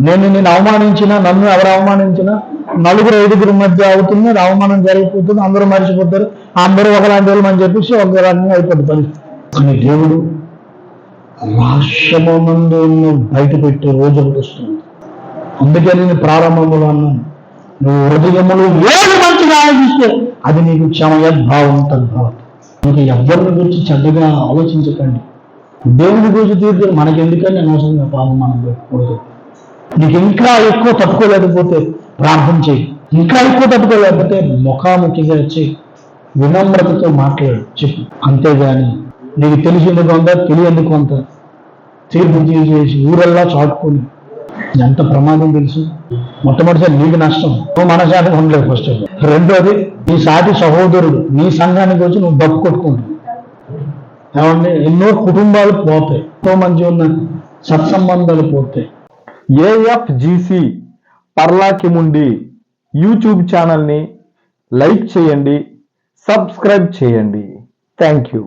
నేను అవమానించినా, నన్ను ఎవరు అవమానించినా నలుగురు ఐదుగురి మధ్య అవుతుంది, అవమానం జరిగిపోతుంది, అందరూ మర్చిపోతారు, అందరూ ఒకలాంటి వాళ్ళు అని చెప్పేసి ఒక రకంగా అయిపోతుంది. కానీ దేవుడు రహస్యమందు బయట పెట్టే రోజు ఒకటి వస్తుంది. అందుకే నేను ప్రారంభంలో అన్నాను, నువ్వు హృదయములు ఏది మంచిగా ఆలోచిస్తే అది నీకు క్షమయద్భావం తద్భావం. ఇంకా ఎవరిని గురించి చెడ్డగా ఆలోచించకండి. దేవుని గురించి తీర్చి మనకెందుకని అనవసరంగా పాపం మనం పెట్టుకోవద్దు. నీకు ఇంకా ఎక్కువ తట్టుకోలేకపోతే ప్రార్థన చేయి, ఇంకా ఎక్కువ తట్టుకోలేకపోతే ముఖాముఖిగా చేయి, వినమ్రతతో మాట్లాడు, చెప్పు. అంతేగాని నీకు తెలిసింది కొంత, తెలియంది కొంత తీర్పు తీసేసి ఊరల్లా చాటుకొని ఎంత ప్రమాదం తెలుసు. మొట్టమొదటిసారి నీకు నష్టం, నువ్వు మనశాంతిగా ఉండలేవు ఫస్ట్. రెండోది, నీ సాటి సహోదరుడు నీ సంఘానికి వచ్చి నువ్వు డబ్బు కొట్టుకుంటావు. ఏమంటే ఎన్నో కుటుంబాలు పోతాయి, ఎంతో మంది ఉన్న సత్సంబంధాలు పోతాయి. ఏఎఫ్జిసి పర్లాకిముండి యూట్యూబ్ ఛానల్ని లైక్ చేయండి, సబ్స్క్రైబ్ చేయండి. Thank you.